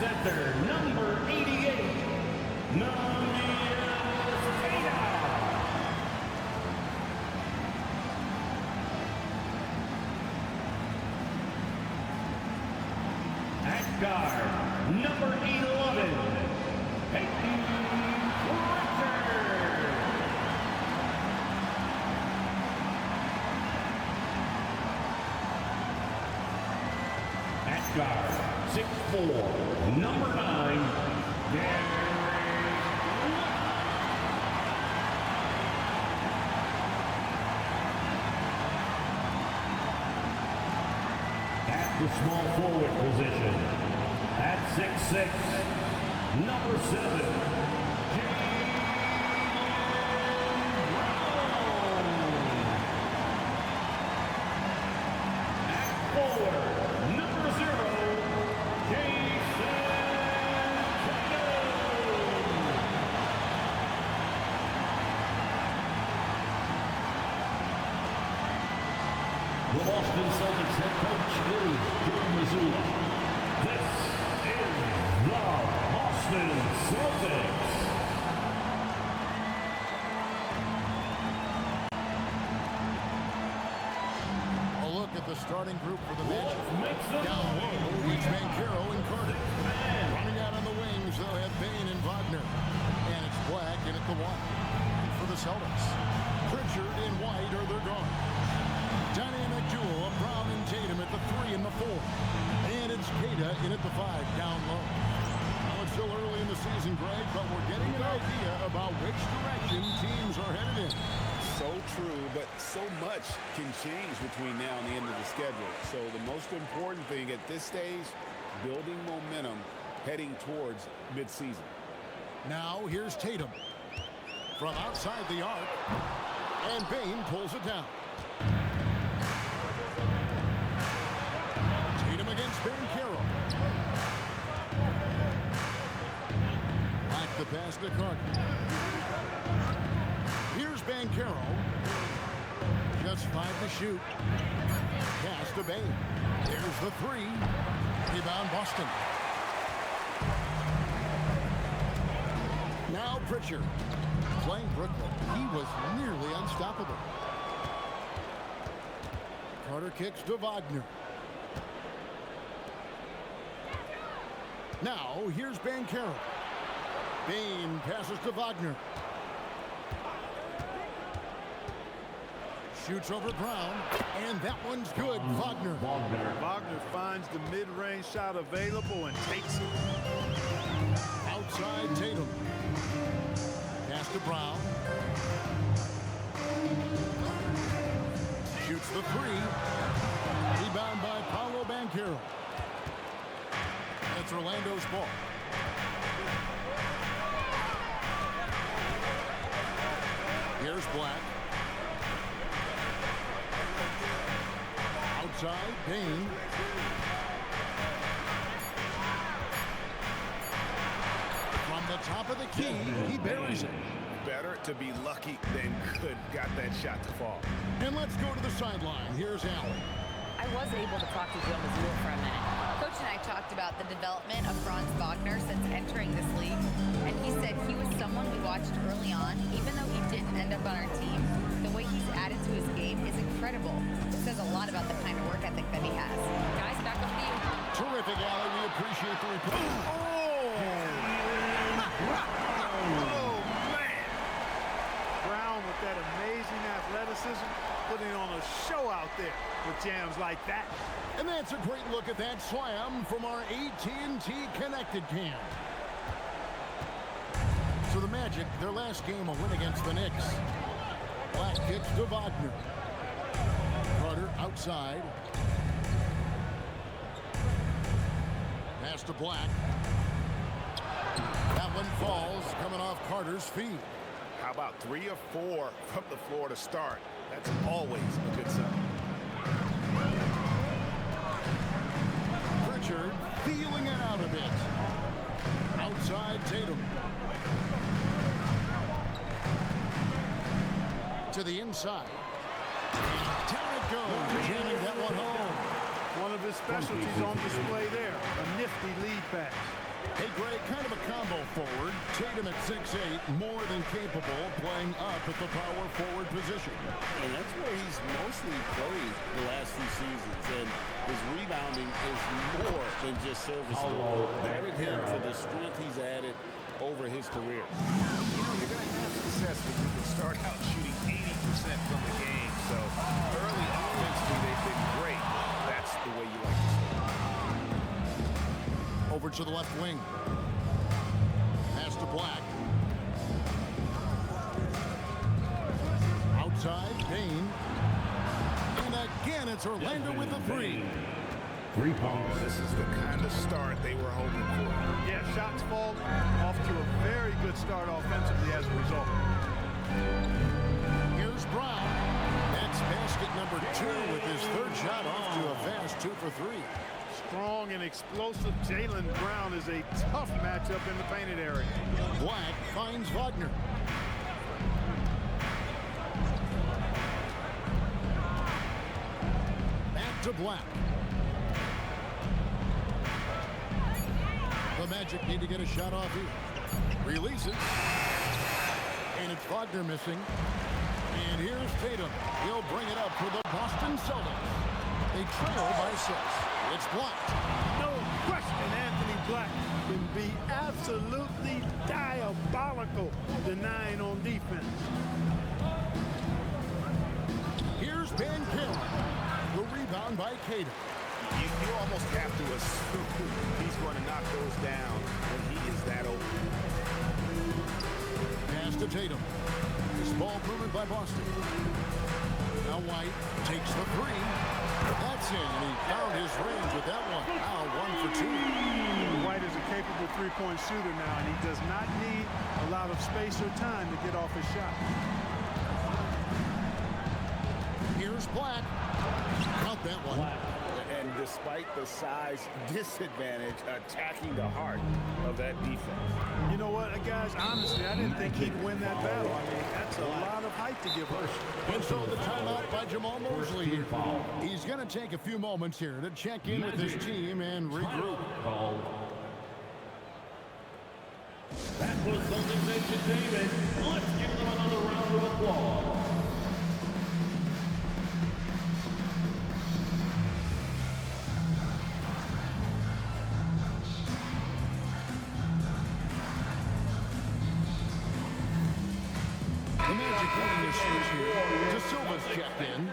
center, number 88, At guard, number 11, Peyton Pritchard. At guard, 6'4", number 9, at the small forward position, at 6'6", number 7, at forward, number 0, the Boston Celtics head coach is Joe Mazzulla. This is the Boston Celtics. A look at the starting group for the Magic. Down low, it's Banchero and Carter. Running out on the wings, they'll have Bane and Wagner. And it's Black in at the 1. For the Celtics, Pritchard and White are their guards. Dynamic duo of Brown and Tatum at the 3 and the 4. And it's Kata in at the 5 down low. Now it's still early in the season, Greg, but we're getting an idea about which direction teams are headed in. So true, but so much can change between now and the end of the schedule. So the most important thing at this stage, building momentum heading towards midseason. Now here's Tatum from outside the arc. And Bane pulls it down. Tatum against Banchero. Back the pass to Carter. Here's Banchero. Just 5 to shoot. Pass to Bane. There's the 3. Rebound Boston. Now Pritchard. Playing Brooklyn. He was nearly unstoppable. Carter kicks to Wagner. Now, here's Banchero. Bane passes to Wagner. Shoots over Brown, and that one's good. Wagner. Wagner finds the mid-range shot available and takes it. Outside Tatum. Pass to Brown. Shoots the 3. Rebound by Paolo Banchero. It's Orlando's ball. Here's Black. Outside, Bane. From the top of the key, he buries it. Better to be lucky than good. Got that shot to fall. And let's go to the sideline. Here's Allen. I was able to talk to Joe Mazzulla for a minute. Coach and I talked about the development of Franz Wagner since entering this league, and he said he was someone we watched early on. Even though he didn't end up on our team, the way he's added to his game is incredible. It says a lot about the kind of work ethic that he has. Guys, back up to you. Terrific, Allen. We appreciate the report. Oh, man. Brown with that amazing athleticism, putting on a show out there with jams like that. And that's a great look at that slam from our AT&T Connected Cam. So the Magic, their last game, a win against the Knicks. Black kicks to Wagner. Carter outside. Pass to Black. That one falls, coming off Carter's feet. How about 3 or 4 from the floor to start? That's always a good sign. Pritchard feeling it out a bit. Outside Tatum. To the inside. Down it goes. Jamming that one home. One of his specialties on display there, a nifty lead pass. Hey, Greg, kind of a combo forward. Tatum at 6'8", more than capable, playing up at the power forward position. And that's where he's mostly played the last few seasons. And his rebounding is more than just serviceable. Credit him for the strength he's added over his career. You know, you're going to have success when you can start out shooting 80% from the game. So early offensively, they've been great. That's the way you like to start. Over to the left wing. Pass to Black. Outside, Payne. And again, it's Orlando with the three. 3 points. This is the kind of start they were hoping for. Yeah, shots fall off to a very good start offensively as a result. Here's Brown. That's basket number 2 with his third shot off to a fast 2 for 3. Strong and explosive Jaylen Brown is a tough matchup in the painted area. Black finds Wagner. Back to Black. The Magic need to get a shot off here. Releases. And it's Wagner missing. And here's Tatum. He'll bring it up for the Boston Celtics. They trail by 6. It's blocked. No question Anthony Black can be absolutely diabolical denying on defense. Here's Banchero. The rebound by Caden. You almost have to assume he's going to knock those down when he is that open. Pass to Tatum. This ball movement by Boston. Now White takes the 3. That's in, and he found his range with that one. Now 1 for 2. White is a capable three-point shooter now, and he does not need a lot of space or time to get off his shot. Here's Black. Cut that one. And despite the size disadvantage, attacking the heart of that defense. You know what, guys? Honestly, I didn't think he'd win that battle. I mean, that's a lot of height to give up. And so the timeout by Jamal Mosley here. He's going to take a few moments here to check in with his team and regroup. That was Celtics entertainment. Let's give them another round of applause. The Magic winning their series here. De Silva's checked in.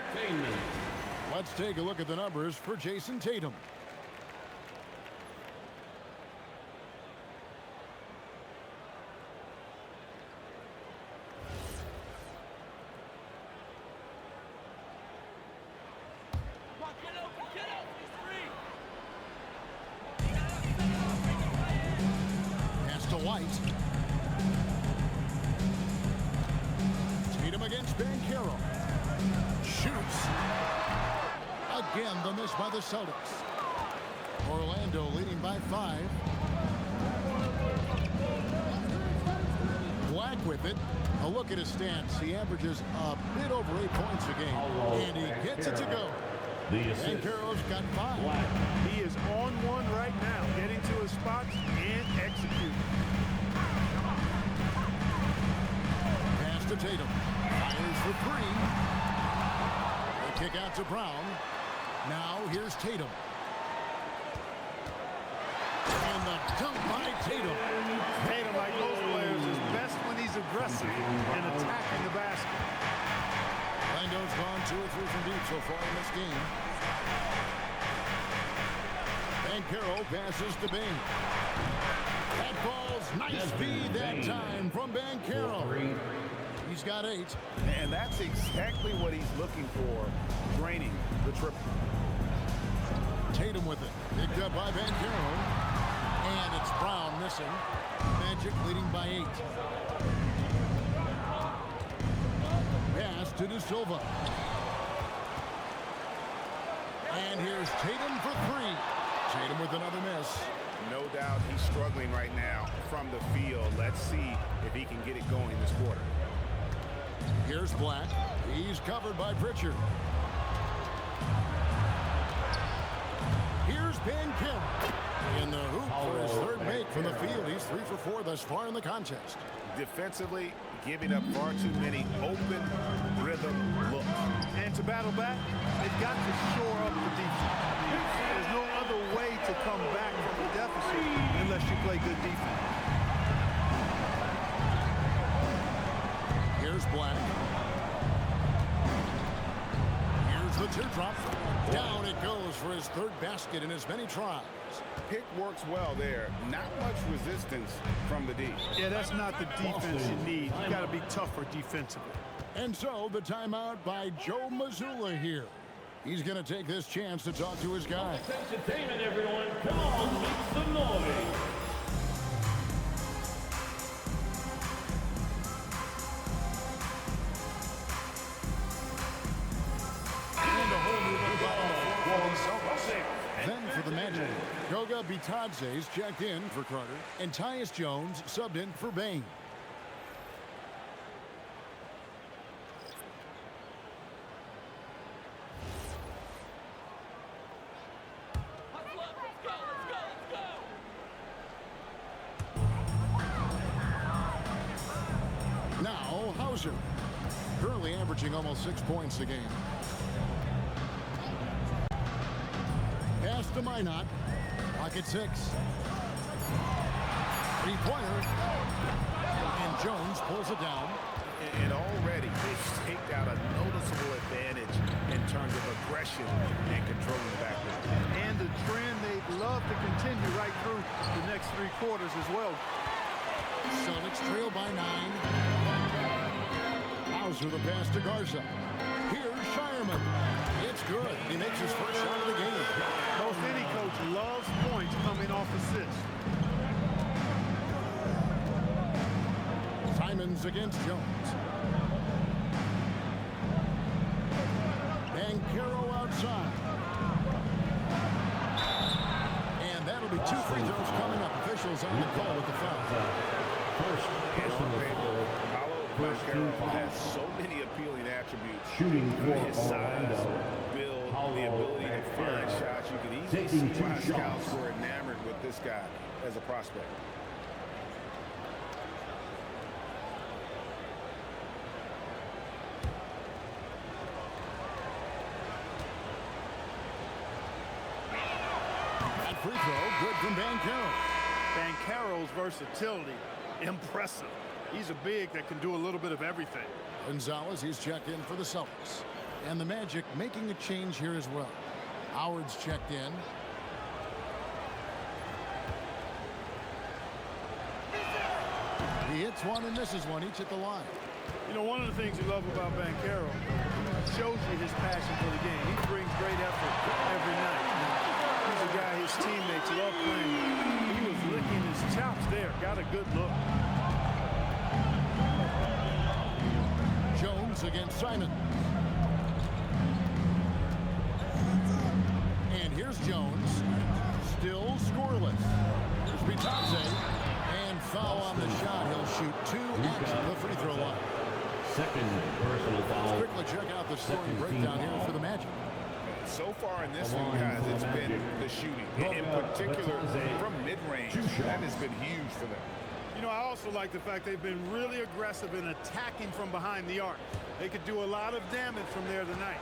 Let's take a look at the numbers for Jason Tatum. Pass to White. Tatum against Banchero. Shoots. Again, the miss by the Celtics. Orlando leading by 5. Black with it. A look at his stats. He averages a bit over 8 points a game. And he gets it to go. Banchero's got 5. He is on one right now, getting to his spots and executing. Pass to Tatum. Fires for 3. They kick out to Brown. Now here's Tatum. And the dunk by Tatum. Tatum, like most players, is best when he's aggressive and attacking the basket. Orlando's gone 2 or 3 from deep so far in this game. Banchero passes to Bing. That ball's nice feed that time from Banchero. He's got 8. And that's exactly what he's looking for, draining the triple. Tatum with it. Picked up by Banchero. And it's Brown missing. Magic leading by 8. Pass to De Silva. And here's Tatum for 3. Tatum with another miss. No doubt he's struggling right now from the field. Let's see if he can get it going this quarter. Here's Black. He's covered by Pritchard. Here's Banchero in the hoop for his third make from the field. He's 3 for 4 thus far in the contest. Defensively, giving up far too many open rhythm looks. And to battle back, they've got to shore up the defense. There's no other way to come back from a deficit unless you play good defense. Here's Black. Here's the teardrop. Down it goes for his third basket in as many tries. Pick works well there. Not much resistance from the D. Yeah, that's not the defense you need. You got to be tougher defensively. And so the timeout by Joe Mazzulla here. He's going to take this chance to talk to his guy. Entertainment, everyone. Come on, make some noise. Then for the Magic, Goga Bitadze's checked in for Carter, and Tyus Jones subbed in for Bain. Now Hauser, currently averaging almost 6 points a game. Pass to Minot. Pocket 6. Three-pointer. And Jones pulls it down. And already they've staked out a noticeable advantage in terms of aggression and controlling the backcourt. And the trend they'd love to continue right through the next 3 quarters as well. Celtics trail by 9. Hauser the pass to Garza. Here's Shireman. It's good. He makes his first shot of the game. Most any coach loves points coming off assists. Simons against Jones. Banchero outside. And that'll be 2 free throws coming up. Officials on the call with the foul. First personal foul. Banchero has so many appealing attributes. Shooting for His size, Orlando. build, the ability to find shots. You can easily Taking see 2 why scouts shots. were enamored with this guy as a prospect. That free throw, good from Banchero. Banchero's versatility, impressive. He's a big that can do a little bit of everything. Gonzalez, he's checked in for the Celtics. And the Magic making a change here as well. Howard's checked in. He hits one and misses one, each at the line. You know, one of the things you love about Banchero, shows you his passion for the game. He brings great effort every night. He's a guy his teammates love playing with. He was licking his chops there. Got a good look. Jones against Simon. And here's Jones. Still scoreless. Here's Bitadze. And foul on the shot. He'll shoot 2 at the free throw line. Second personal foul. Quickly check out the scoring breakdown here for the Magic. So far in this one, guys, it's been the shooting. In particular, from mid-range, that has been huge for them. You know, I also like the fact they've been really aggressive in attacking from behind the arc. They could do a lot of damage from there tonight.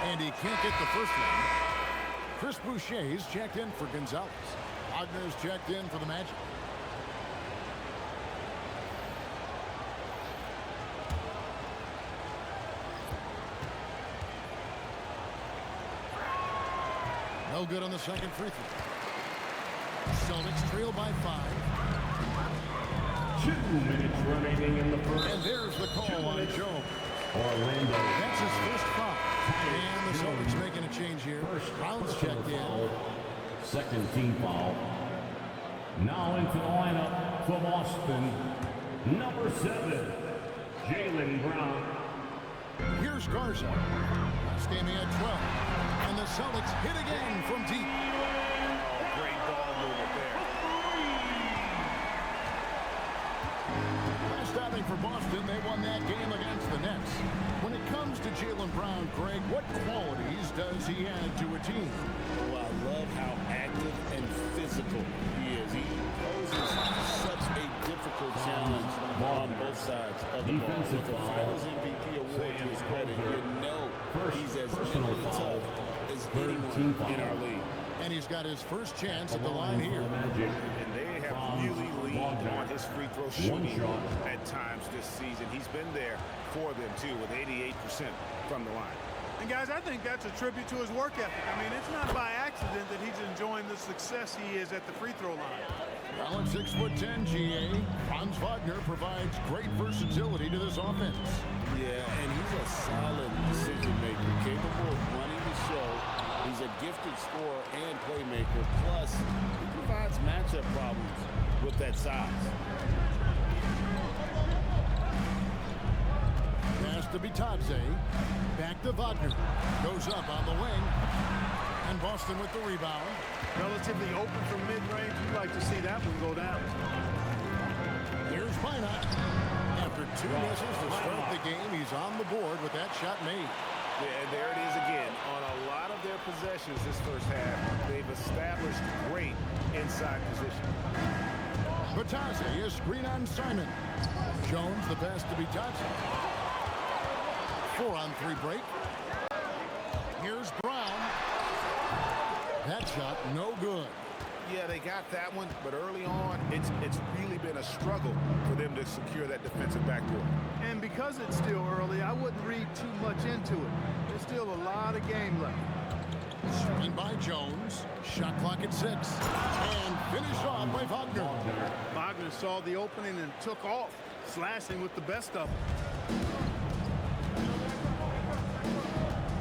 And he can't get the first one. Chris Boucher's checked in for Gonzalez. Wagner's checked in for the Magic. No good on the second free throw. Celtics trail by 5. 2 minutes remaining in the first. And there's the call on Jones. Orlando. That's his first foul. And the Celtics making a change here. Brown's checked in. Second team foul. Now into the lineup for Boston. Number 7, Jaylen Brown. Here's Garza. Last game he had 12. And the Celtics hit again from deep. Great ball movement there. Last outing for Boston, they won that game against the Nets. When it comes to Jaylen Brown, Greg, what qualities does he add to a team? Well, I love how active and physical he is. He poses such a difficult challenge on both sides of the ball. With the Finals MVP award to his credit, you know he's as mentally tough as anyone in our league. And he's got his first chance at the line here. And they have really leaned on his free throw shooting at times this season. He's been there for them, too, with 88% from the line. And, guys, I think that's a tribute to his work ethic. I mean, it's not by accident that he's enjoying the success he is at the free throw line. Well, at 6'10", GA, Franz Wagner provides great versatility to this offense. Yeah, and he's a solid decision maker, capable of running the show. He's a gifted scorer and playmaker. Plus, he provides matchup problems with that size. Pass to Bitadze. Back to Wagner. Goes up on the wing. And Boston with the rebound. Relatively open from mid-range. You'd like to see that one go down. Here's Minot. After 2 misses to start the game, he's on the board with that shot made. Yeah, there it is again. On a lot of their possessions this first half, they've established great inside position. Bitadze, a screen on Simon. Jones, the pass to Bitadze. 4-on-3 break. Here's Brown. That shot, no good. Yeah, they got that one, but early on, it's really been a struggle for them to secure that defensive backboard. And because it's still early, I wouldn't read too much into it. There's still a lot of game left. Screen by Jones. Shot clock at 6. And finished off by Wagner. Wagner saw the opening and took off, slashing with the best of them.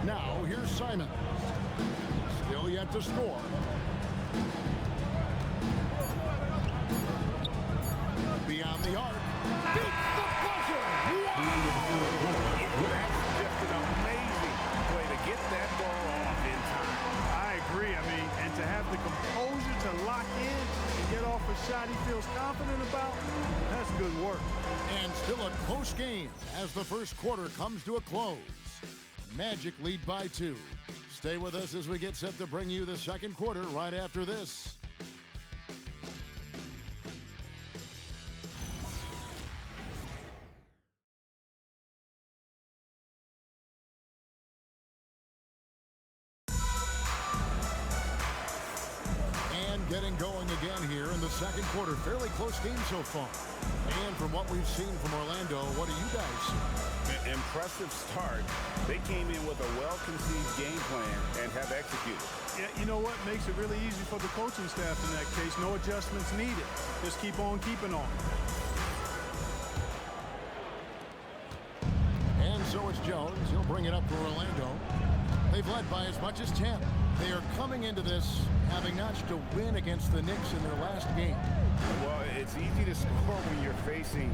Now, here's Simon. Still yet to score. Beyond the arc. Beats the buzzer! That's just an amazing way to get that ball off in time. I agree. I mean, and to have the composure to lock in and get off a shot he feels confident about, that's good work. And still a close game as the first quarter comes to a close. Magic lead by 2. Stay with us as we get set to bring you the second quarter right after this. Getting going again here in the second quarter. Fairly close game so far. And from what we've seen from Orlando, what do you guys see? Impressive start. They came in with a well-conceived game plan and have executed. Yeah, you know what? Makes it really easy for the coaching staff in that case. No adjustments needed. Just keep on keeping on. And so it's Jones. He'll bring it up for Orlando. They've led by as much as 10. They are coming into this having notched a win against the Knicks in their last game. Well, it's easy to score when you're facing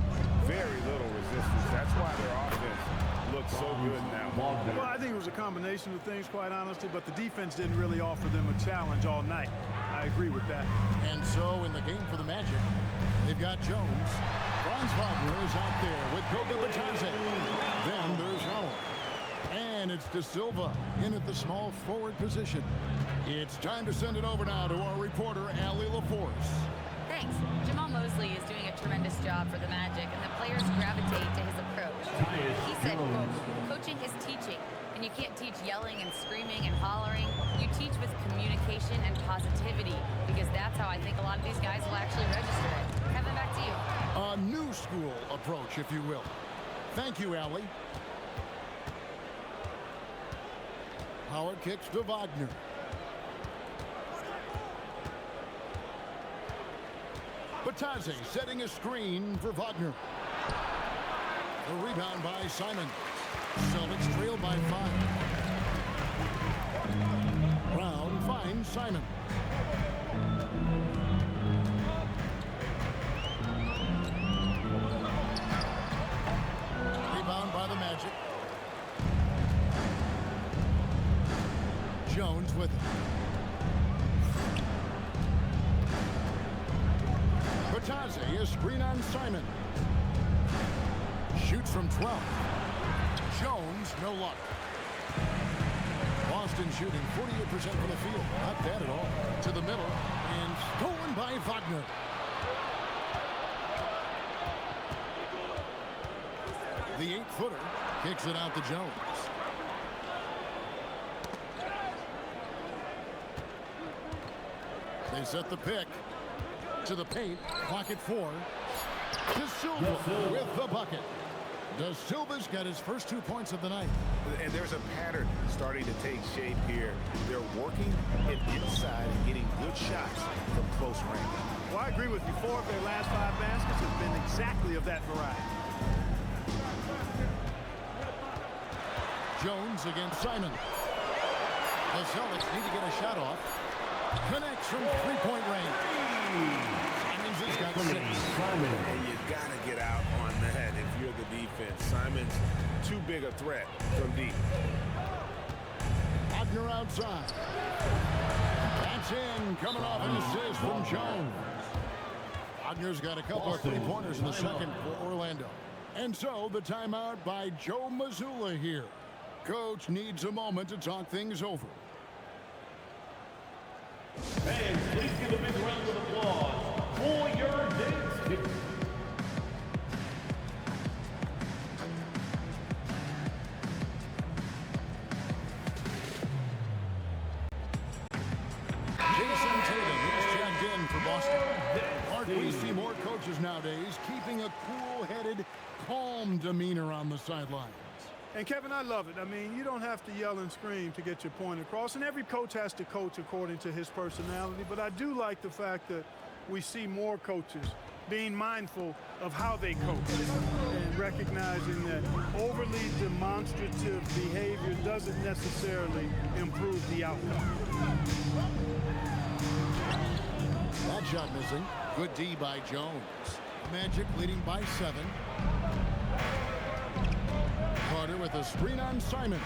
very little resistance. That's why their offense looks so good now. Well, I think it was a combination of things, quite honestly, but the defense didn't really offer them a challenge all night. I agree with that. And so in the game for the Magic, they've got Jones. Franz Wagner is out there with Goga Bitadze. Then there's Howard. And it's De Silva in at the small forward position. It's time to send it over now to our reporter, Allie LaForce. Thanks. Jamal Mosley is doing a tremendous job for the Magic, and the players gravitate to his approach. He said, quote, coaching is teaching, and you can't teach yelling and screaming and hollering. You teach with communication and positivity, because that's how I think a lot of these guys will actually register it. Kevin, back to you. A new school approach, if you will. Thank you, Allie. Howard kicks to Wagner. Bitadze setting a screen for Wagner. The rebound by Simon. Celtics trail by 5. Brown finds Simon. Rebound by the Magic. Jones with it. Bitadze, a screen on Simon. Shoots from 12. Jones, no luck. Boston shooting 48% from the field. Not bad at all. To the middle and stolen by Wagner. The 8-footer kicks it out to Jones. They set the pick to the paint. Clock at 4. De Silva with the bucket. De Silva's got his first 2 points of the night. And there's a pattern starting to take shape here. They're working it inside and getting good shots from close range. Well, I agree with you. 4 of their last 5 baskets have been exactly of that variety. Jones against Simon. The Celtics need to get a shot off. Connects from three-point range. Simons has got 6. And you got to get out on that if you're the defense. Simon's too big a threat from deep. Wagner outside. That's in. Coming off an assist from Jones. Wagner's got a couple of three-pointers in the second for Orlando. And so the timeout by Joe Mazzulla here. Coach needs a moment to talk things over. Fans, please give a big round of applause for your dance kick. Jason Tatum is checked in for Boston. Aren't we see more coaches nowadays keeping a cool-headed, calm demeanor on the sidelines? And, Kevin, I love it. I mean, you don't have to yell and scream to get your point across, and every coach has to coach according to his personality, but I do like the fact that we see more coaches being mindful of how they coach and recognizing that overly demonstrative behavior doesn't necessarily improve the outcome. That shot missing. Good D by Jones. Magic leading by 7. Carter with a screen on Simon.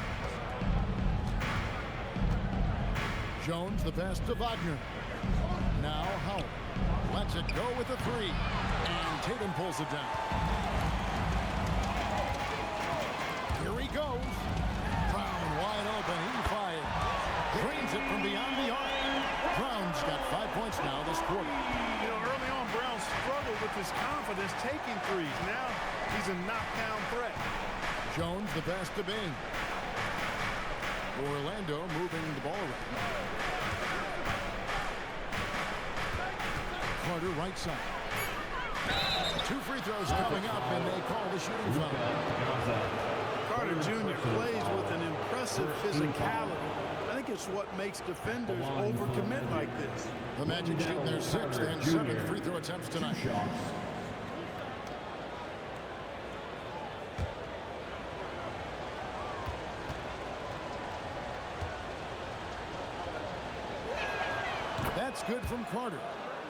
Jones the pass to Wagner. Now Howell lets it go with a 3. And Tatum pulls it down. Here he goes. Brown wide open. He fires. Drains it from beyond the arc. Brown's got 5 points now this quarter. You know, early on, Brown struggled with his confidence taking threes. Now he's a knockdown threat. Jones the pass to Bing. Orlando moving the ball around. Carter right side. 2 free throws coming up, and they call the shooting foul. Carter Jr. plays with an impressive physicality. I think it's what makes defenders overcommit like this. The Magic shooting their 6th and 7th free throw attempts tonight. That's good from Carter.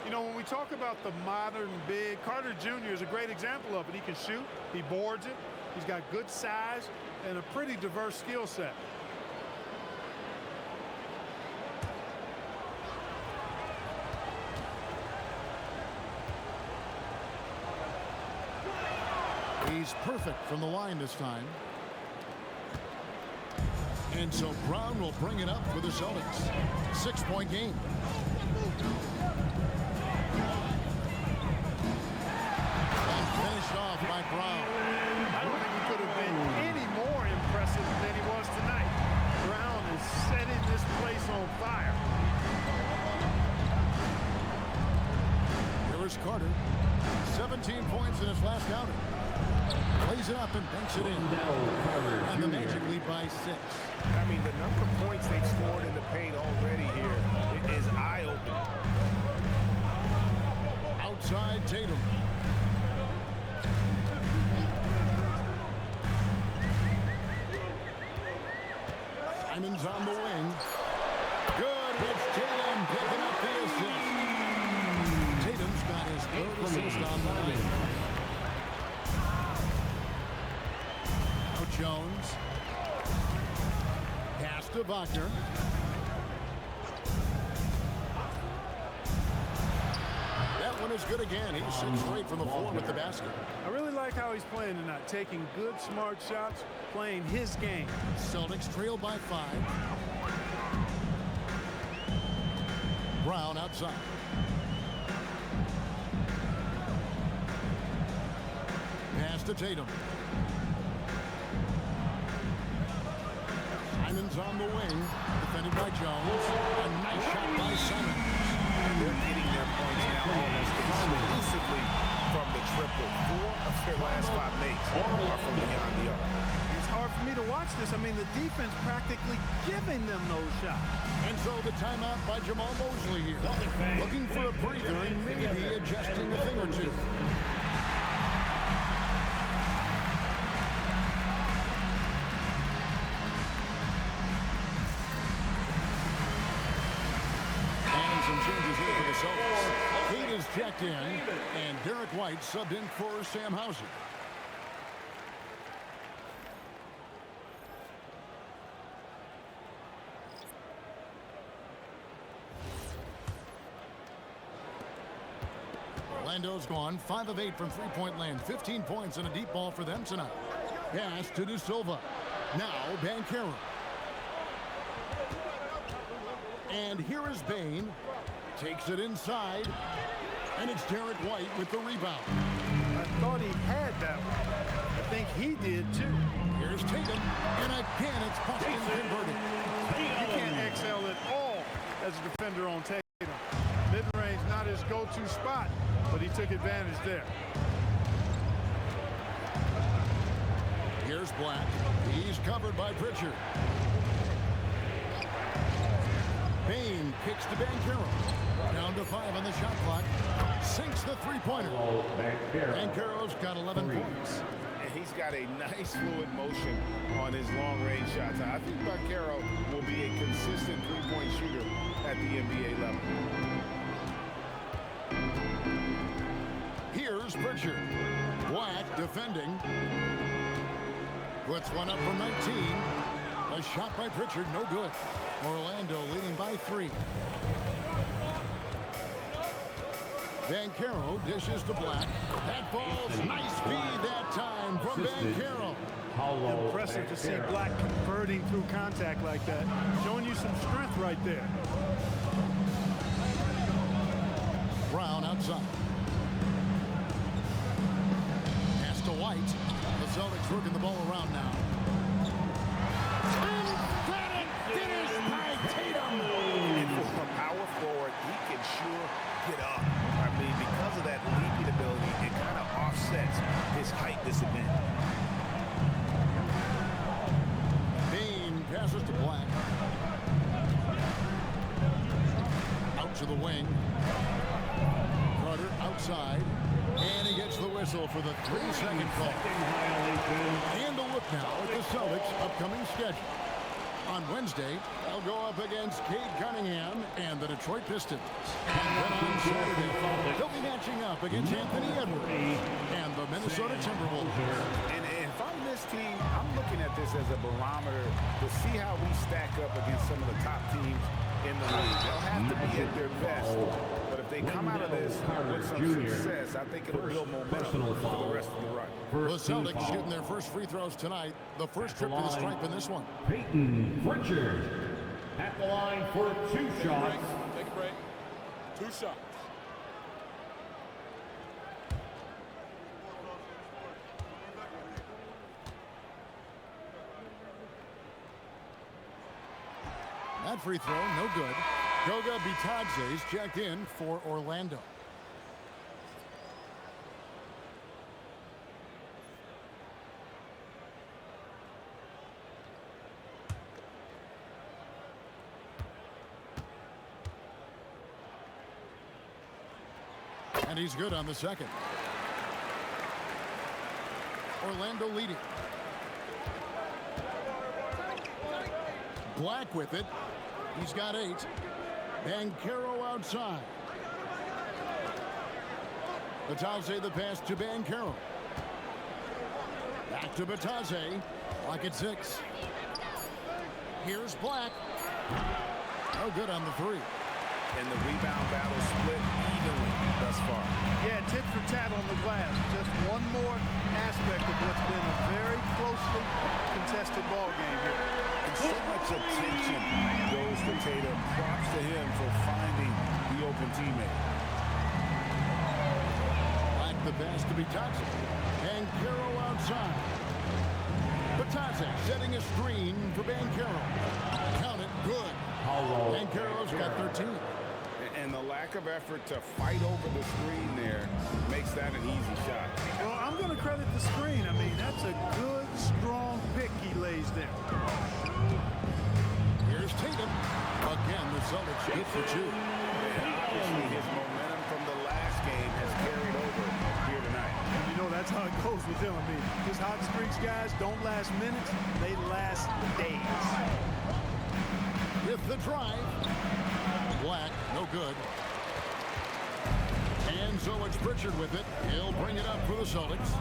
You know, when we talk about the modern big, Carter Jr. is a great example of it. He can shoot, he boards it, he's got good size, and a pretty diverse skill set. He's perfect from the line this time. And so Brown will bring it up for the Celtics. 6-point game. And finished off by Brown. I don't think he could have been any more impressive than he was tonight. Brown is setting this place on fire. Here is Carter. 17 points in his last outing. Plays it up and banks it in. And the Magic lead by 6. I mean, the number of points they've scored in the paint already here is eye-opening. Outside Tatum. Simon's on the wing. Good. It's Tatum picking up the assist. Tatum's got his 3rd assist on the night. Now Jones. Pass to Wagner. That one is good again. He's 6 straight from the floor with the basket. I really like how he's playing tonight, taking good, smart shots, playing his game. Celtics trail by 5. Brown outside. Pass to Tatum. Simon's on the wing, defended by Jones. A nice shot by Simon. They're getting their points now almost exclusively from the triple. 4 of their last 5 makes are from beyond the arc. It's hard for me to watch this. I mean, the defense practically giving them those shots. And so the timeout by Jamal Mosley here. Looking for a breather and maybe adjusting a thing or two. And some changes here for the Celtics. Kate is checked in, and Derek White subbed in for Sam Hauser. Orlando's gone 5 of 8 from three-point land. 15 points and a deep ball for them tonight. Pass to De Silva. Now Banchero. And here is Bane. Takes it inside. And it's Derek White with the rebound. I thought he had that one. I think he did too. Here's Tatum. And again, it's Boston converted. You can't excel at all as a defender on Tatum. Mid-range, not his go-to spot, but he took advantage there. Here's Black. He's covered by Pritchard. Bain kicks to Banchero. Down to 5 on the shot clock. Sinks the three-pointer. Banchero's got 11 points. And he's got a nice fluid motion on his long-range shots. I think Banchero will be a consistent three-point shooter at the NBA level. Here's Pritchard. Black defending. Puts one up from 19. A shot by Pritchard, no good. Orlando leading by 3. Banchero dishes to Black. That falls. Nice feed that time from Banchero. Impressive to see Black converting through contact like that. Showing you some strength right there. Brown outside. Pass to White. The Celtics working the ball around now. Emphatic finish by Tatum. And for a power forward, he can sure get up. I mean, because of that leaping ability, it kind of offsets his height disadvantage. Bain passes to Black. Out to the wing. Carter outside. And he gets the whistle for the 3-second call. And a look now at the Celtics' upcoming schedule. On Wednesday, they'll go up against Cade Cunningham and the Detroit Pistons. And then on Saturday, they'll be matching up against Anthony Edwards and the Minnesota Timberwolves. And if I'm this team, I'm looking at this as a barometer to see how we stack up against some of the top teams in the league. They'll have to be at their best, but if they come out of this with some success, I think it'll build momentum for the rest of the run. The Celtics shooting their first free throws tonight. The first trip to the stripe in this one. Peyton Pritchard at the line for 2 shots. Take a break. 2 shots. That free throw, no good. Goga Bitadze's checked in for Orlando. And he's good on the second. Orlando leading. Black with it. He's got 8. Banchero outside. Bitadze the pass to Banchero. Back to Bitadze. Black at 6. Here's Black. No good on the 3. And the rebound battle split evenly thus far. Yeah, tit for tat on the glass. Just one more aspect of what's been a very closely contested ball game here. And so much attention goes to Tatum. Props to him for finding the open teammate. Like the pass to Bitadze. And Carroll outside. Bitadze setting a screen for Banchero. Count it, good. Banchero's got 13. And the lack of effort to fight over the screen there makes that an easy shot. Well, I'm going to credit the screen. I mean, that's a good, strong pick he lays there. Here's Tatum. Again, the Celtics get for two. And obviously his momentum from the last game has carried over here tonight. You know, that's how it goes with him. I mean, his hot streaks, guys, don't last minutes. They last days. With the drive. Black, no good. And so it's Pritchard with it. He'll bring it up for the Celtics.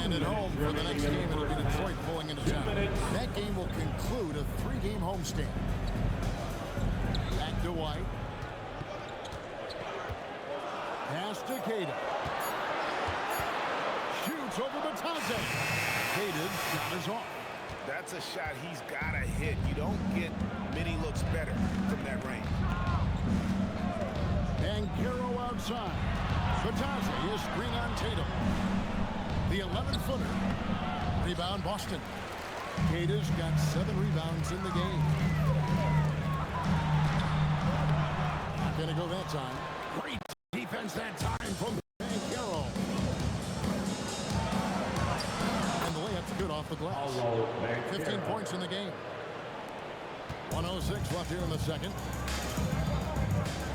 And at home for the next game, it'll be Detroit pulling into town. That game will conclude a 3-game homestand. Back to White. Pass to Queta. Shoots over Bitadze. Queta's shot is off. That's a shot he's got to hit. You don't get many looks better from that range. And Carroll outside. Bitadze is screen on Tatum. The 11-footer. Rebound Boston. Queta's got 7 rebounds in the game. Not gonna go that time. Great defense that time from Banchero. And the layup's good off the glass. 15 points in the game. 1:06 left here in the second.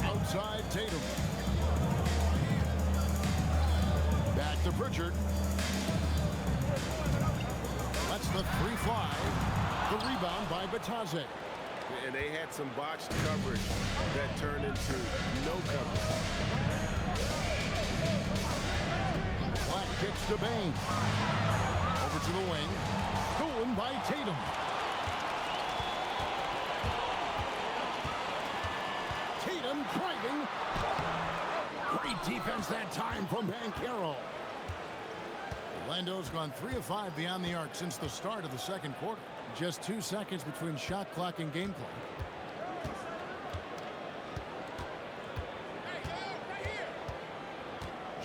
Outside Tatum. Back to Pritchard. That's the 3 fly. The rebound by Bitadze. And they had some botched coverage that turned into no coverage. Black kicks to Bain. Over to the wing. Stolen by Tatum. Tatum driving. Great defense that time from Banchero. Orlando's gone 3 of 5 beyond the arc since the start of the second quarter. Just 2 seconds between shot clock and game clock.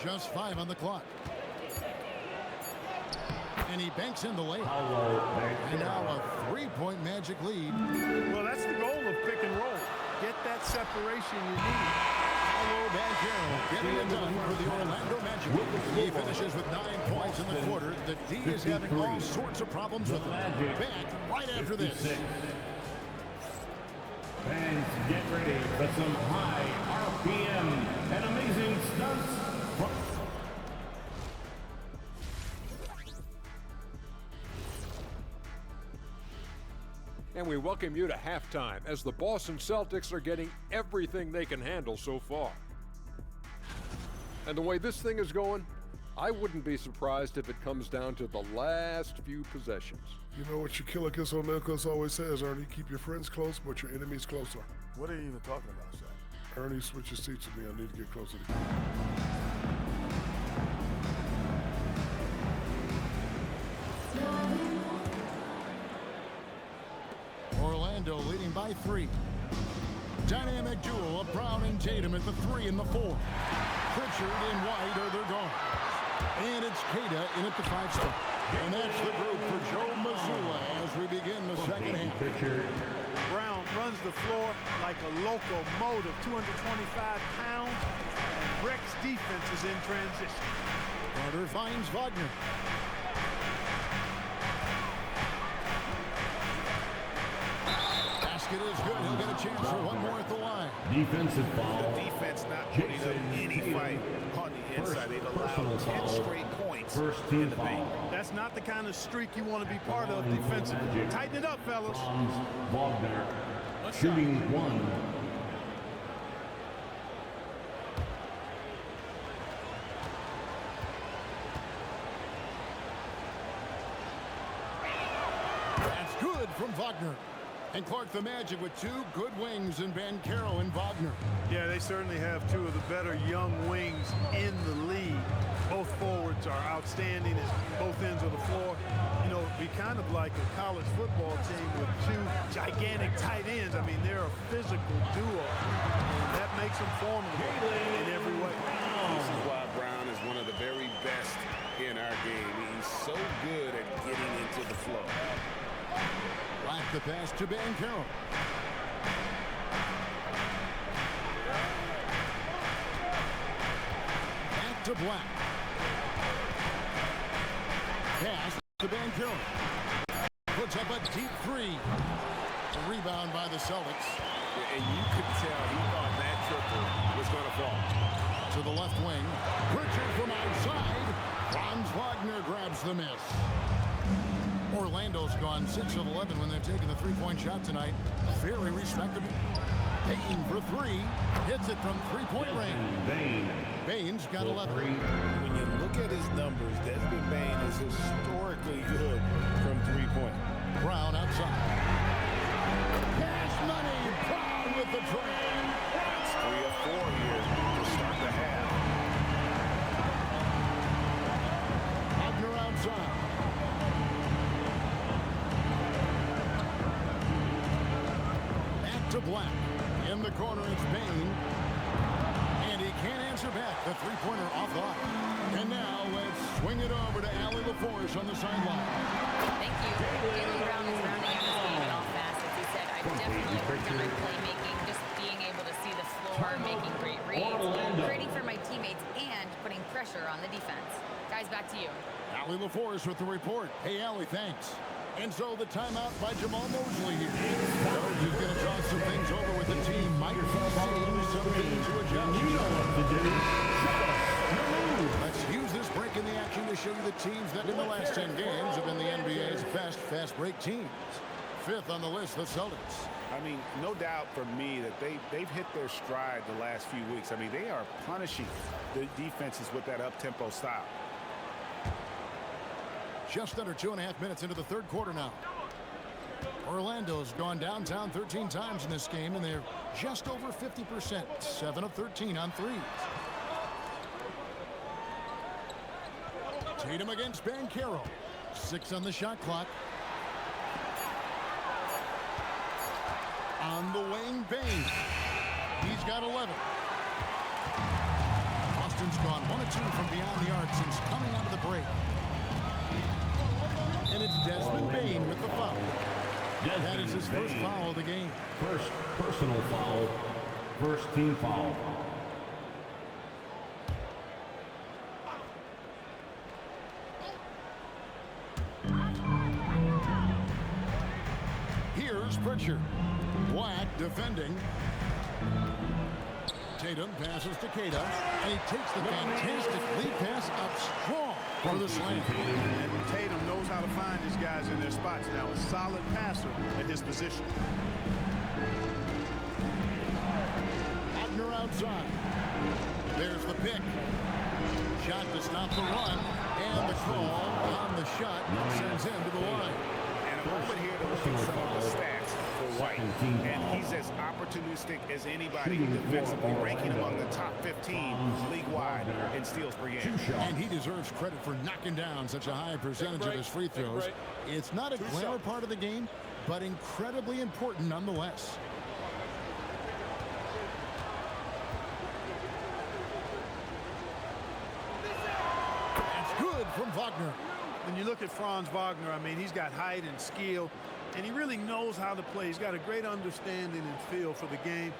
Just 5 on the clock. And he banks in the layup. And now a 3-point Magic lead. Well, that's the goal of pick and roll. Get that separation you need. Paolo Banchero getting it done for the Orlando Magic. He finishes with 9 points in the quarter. The D is having all sorts of problems with him. Back right after this. Fans, get ready for some high RPM and amazing stunts. And we welcome you to halftime as the Boston Celtics are getting everything they can handle so far. And the way this thing is going, I wouldn't be surprised if it comes down to the last few possessions. You know what your killer Kiss O'Nichols always says, Ernie? Keep your friends close, but your enemies closer. What are you even talking about, Shaq? Ernie switches seats with me. I need to get closer to you. Orlando leading by 3. Dynamic duel of Brown and Tatum at the 3 and the 4. Pritchard and White are their guards. And it's Queta in at the 5 spot. And that's the group for Joe Mazzulla as we begin the second half. Brown runs the floor like a locomotive, 225 pounds, and Breck's defense is in transition. Carter finds Wagner. Basket is good. He'll get a chance for one more at the line. Defensive foul. The defense not putting up any fight on the inside. They've allowed 10 straight points in the paint. That's not the kind of streak you want to be part of defensively. Tighten it up, fellas. Wagner shooting 1. That's good from Wagner. And Clark the Magic with 2 good wings in Banchero and Wagner. Yeah, they they certainly have two of the better young wings in the league. Both forwards are outstanding at both ends of the floor. You know, it'd be kind of like a college football team with two gigantic tight ends. I mean, they're a physical duo. That makes them formidable in every way. This is why Brown is one of the very best in our game. He's so good at getting into the flow. Black the pass to Banchero. Back to Black. Pass to Banchero. Puts up a deep three. A rebound by the Celtics. And you could tell he thought that triple was going to fall. To the left wing. Pritchard from outside. Franz Wagner grabs the miss. Orlando's gone 6 of 11 when they've taken the three-point shot tonight. Very respectable. Payne for three. Hits it from three-point range. Bane's got 11. When you look at his numbers, Desmond Bane is historically good from three-point. Brown outside. Cash money. Brown with the train. That's 3 of 4 here to start the half. Wagner outside. Back to Black. In the corner, it's Bane. And he can't answer back. The three-pointer off the line. And now let's swing it over to Allie LaForce on the sideline. Thank you. Jaylen Brown is rounding out his game in all facets. He said, I've definitely worked on my playmaking, just being able to see the floor, making great reads, creating for my teammates, and putting pressure on the defense. Guys, back to you. Allie LaForce with the report. Hey, Allie, thanks. And so the timeout by Jamal Mosley here. Coach is going to toss some things over with the team. Might be some things to adjust. You know what to do. Show us your move. Let's use this break in the action to show you the teams that in the last 10 games have been the NBA's best fast break teams. Fifth on the list, the Celtics. I mean, no doubt for me that they've hit their stride the last few weeks. I mean, they are punishing the defenses with that up-tempo style. Just under 2.5 minutes into the third quarter now. Orlando's gone downtown 13 times in this game, and they're just over 50%. 7 of 13 on threes. Tatum against Banchero. 6 on the shot clock. On the wing, Bane. He's got 11. Boston's gone 1 of 2 from beyond the arc since coming out of the break. And it's Desmond Bane with the foul. That is his first foul of the game. First personal foul. First team foul. Here's Pritchard. Black defending. Tatum passes to Keita, and he takes the fantastic lead pass up strong for the slam. And Tatum knows how to find his guys in their spots now. A solid passer at his position. Wagner outside. There's the pick. Shot to stop the run, and the call on the shot sends him to the line. And a moment here to look at some of the stats for White. And he's as opportunistic as anybody defensively, ranking among the top 15 league-wide in steals per game. And he deserves credit for knocking down such a high percentage of his free throws. It's not a glamour part of the game, but incredibly important nonetheless. That's good from Wagner. When you look at Franz Wagner, I mean, he's got height and skill, and he really knows how to play. He's got a great understanding and feel for the game.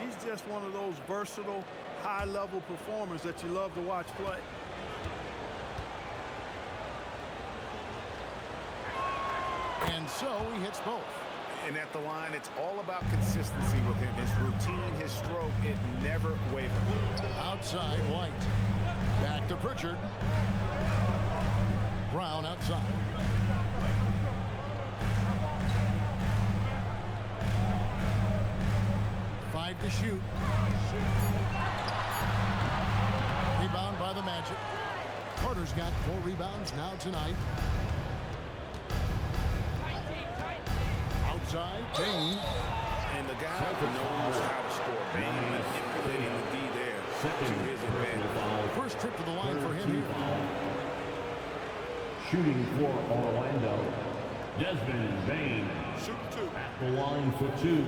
He's just one of those versatile, high-level performers that you love to watch play. And so he hits both. And at the line, it's all about consistency with him. His routine, his stroke, it never wavers. Outside, White. Back to Pritchard. Brown outside. Five to shoot. Rebound by the Magic. Carter's got 4 rebounds now tonight. Outside, Bane. And the guy knows how to score. Bane manipulated to his advantage. First trip to the line for him here. Shooting for Orlando, Desmond Bain. Shoot two. At the line for 2.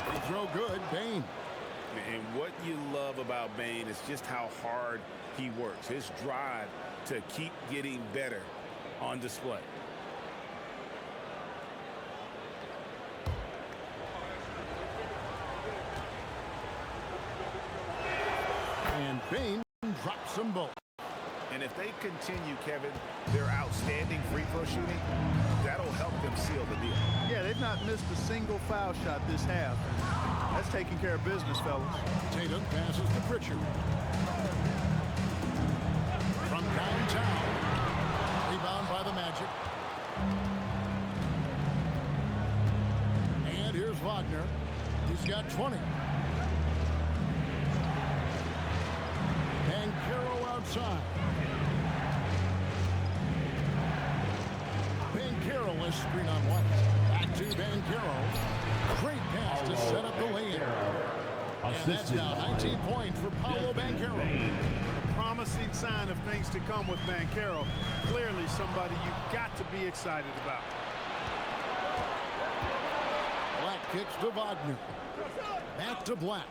Free throw good, Bain. And what you love about Bain is just how hard he works. His drive to keep getting better on display. And Bain drops them both. And if they continue, Kevin, their outstanding free throw shooting, that'll help them seal the deal. Yeah, they've not missed a single foul shot this half. And that's taking care of business, fellas. Tatum passes to Pritchard. From downtown. Rebound by the Magic. And here's Wagner. He's got 20. And Carroll outside. Carroll is screen on White. Back to Van Carroll. Great pass to set up the lay-in. And that's now 19 points for Paolo Banchero. Promising sign of things to come with Banchero. Clearly somebody you've got to be excited about. Black kicks to Wagner. Back to Black.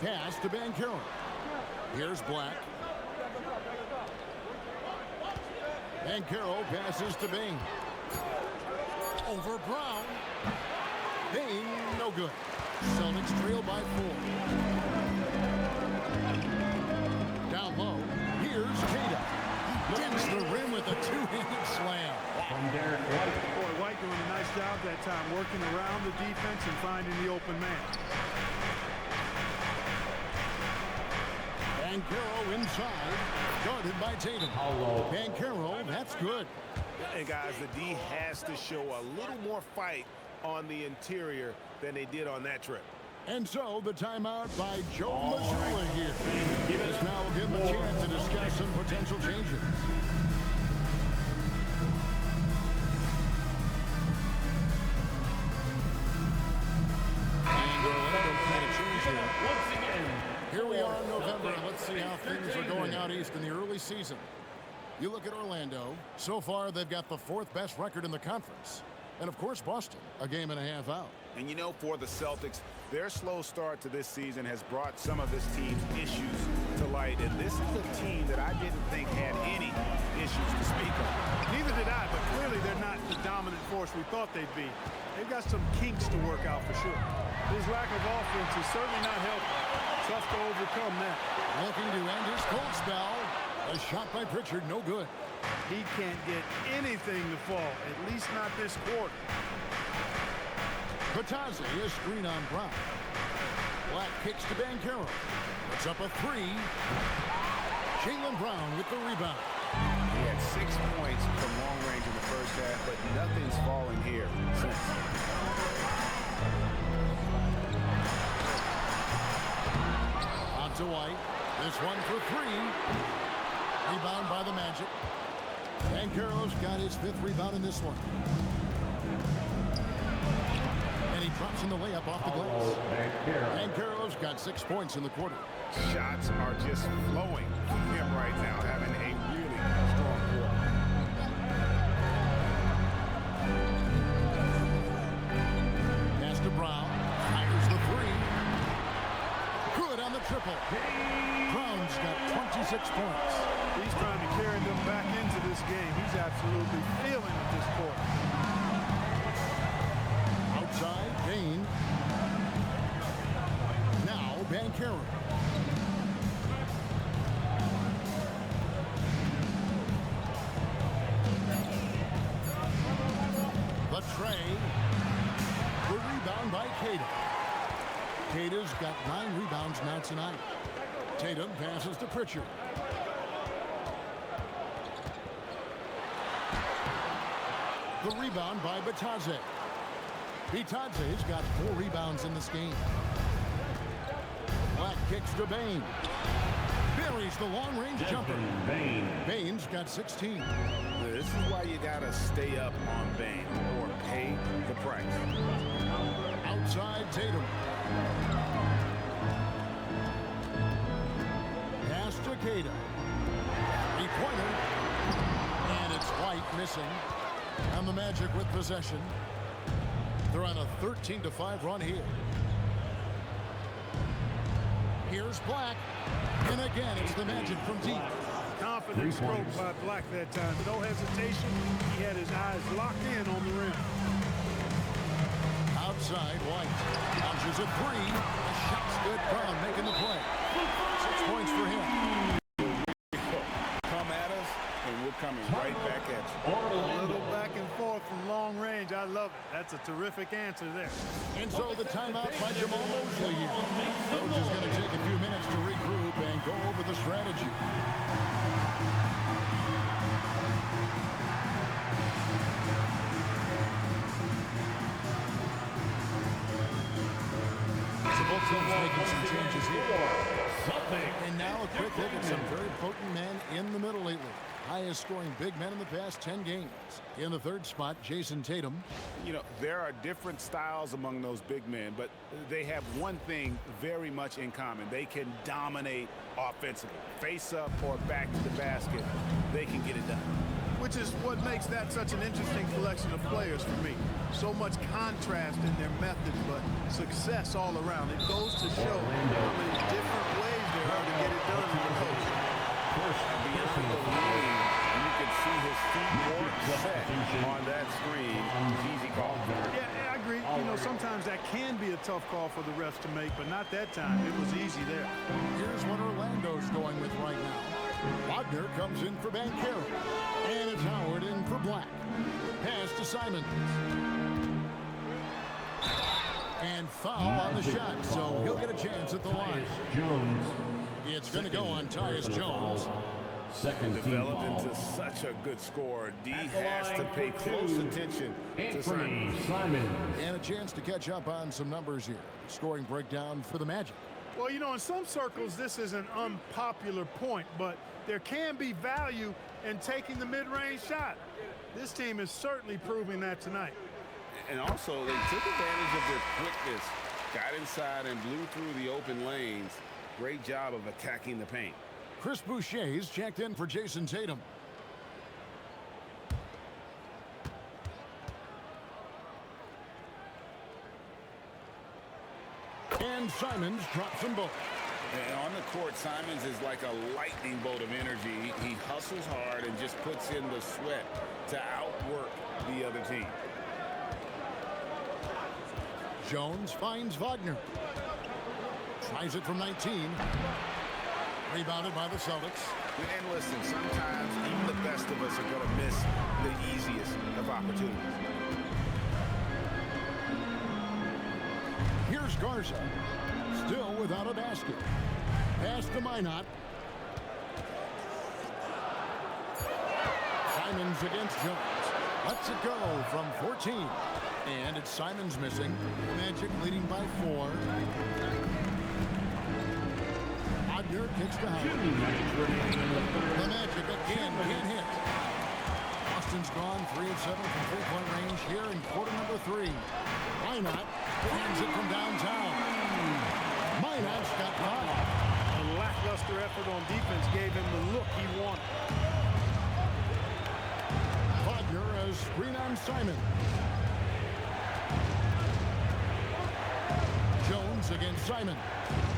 Pass to Banchero. Here's Black. Banchero passes to Bain. Over Brown. Bain, no good. Celtics trail by 4. Down low, here's Cada. Against the rim with a two-handed slam. From Derek White. Boy, White doing a nice job that time, working around the defense and finding the open man. Banchero inside, guarded by Tatum. Banchero, that's good. And guys, the D has to show a little more fight on the interior than they did on that trip. And so the timeout by Joe Mazzulla here. This now will give him a chance to discuss some potential changes. And Orlando made a change here. Once again, Here we are in November, and let's see how things are going out east in the early season. You look at Orlando. So far, they've got the 4th best record in the conference. And, of course, Boston, a game and a half out. And you know, for the Celtics, their slow start to this season has brought some of this team's issues to light. And this is a team that I didn't think had any issues to speak of. Neither did I, but clearly they're not the dominant force we thought they'd be. They've got some kinks to work out for sure. His lack of offense is certainly not helping. Tough to overcome that. Looking to end his cold spell. A shot by Pritchard, no good. He can't get anything to fall, at least not this quarter. Batazzi is screen on Brown. Black kicks to Banchero. Puts up a 3. Jaylen Brown with the rebound. He had 6 points from long range in the first half, but nothing's fallen here since. On to White. This one for 3. Rebound by the Magic. Banchero's got his 5th rebound in this one. And he drops in the layup off the glass. Banchero's got 6 points in the quarter. Shots are just flowing from him right now, having a really strong quarter. Pass to Brown. Fires the 3. Good on the triple. Brown's got 26 points. He's trying to carry them back into this game. He's absolutely feeling it this quarter. Outside, Bain. Now, Banchero. The tray. The rebound by Cada. Cada's got 9 rebounds now tonight. Tatum passes to Pritchard. The rebound by Batazzi. Batazzi's got 4 rebounds in this game. Black kicks to Bain. buries the long-range jumper. Baines got 16. This is why you got to stay up on Bane or pay the price. Outside Tatum. Pass to Cada. Three-pointer. And it's White missing. And the Magic with possession. They're on a 13-5 run here. Here's Black. And again, it's the Magic from deep. Confident stroke by Black that time. No hesitation. He had his eyes locked in on the rim. Outside, White. Launches a three. The shot's good. Brown making the play. 6 points for him. Come at us, and we're coming right back at you. A little back and forth from long range. I love it. That's a terrific answer there. And so the timeout by Jamal Mosley here. Coach is going to take a few minutes to regroup and go over the strategy. So both teams making some changes here. And now a quick look at some very potent men in the middle lately. Highest scoring big men in the past 10 games. In the third spot, Jason Tatum. You know, there are different styles among those big men, but they have one thing very much in common. They can dominate offensively. Face up or back to the basket, they can get it done. Which is what makes that such an interesting collection of players for me. So much contrast in their methods, but success all around. It goes to show how many different ways there are to get it done in the post. Beyond the lane, you can see his feet more set on that screen. Easy call. Yeah, I agree. You know, sometimes that can be a tough call for the refs to make, but not that time. It was easy there. Here's what Orlando's going with right now. Wagner comes in for Banchero. And it's Howard in for Black. Pass to Simons. And foul on the shot, so he'll get a chance at the line. It's going to go on Tyus Jones. Developed into such a good scorer. D has to pay close attention to Simons. And a chance to catch up on some numbers here. Scoring breakdown for the Magic. Well, you know, in some circles, this is an unpopular point, but there can be value in taking the mid-range shot. This team is certainly proving that tonight. And also, they took advantage of their quickness, got inside and blew through the open lanes. Great job of attacking the paint. Chris Boucher's checked in for Jason Tatum. And Simons drops them both. And on the court, Simons is like a lightning bolt of energy. He hustles hard and just puts in the sweat to outwork the other team. Jones finds Wagner. Tries it from 19. Rebounded by the Celtics. And listen, sometimes even the best of us are going to miss the easiest of opportunities. Here's Garza. Still without a basket. Pass to Minot. Simons against Jones. Lets it go from 14. And it's Simons missing. Magic leading by 4. Wagner kicks to Howard. The Magic again can't hit. Austin's gone 3 of 7 from three-point range here in quarter number 3. Minot hands it from downtown. Minot's got power. A lackluster effort on defense gave him the look he wanted. Wagner a screen on Simon. Jones against Simon.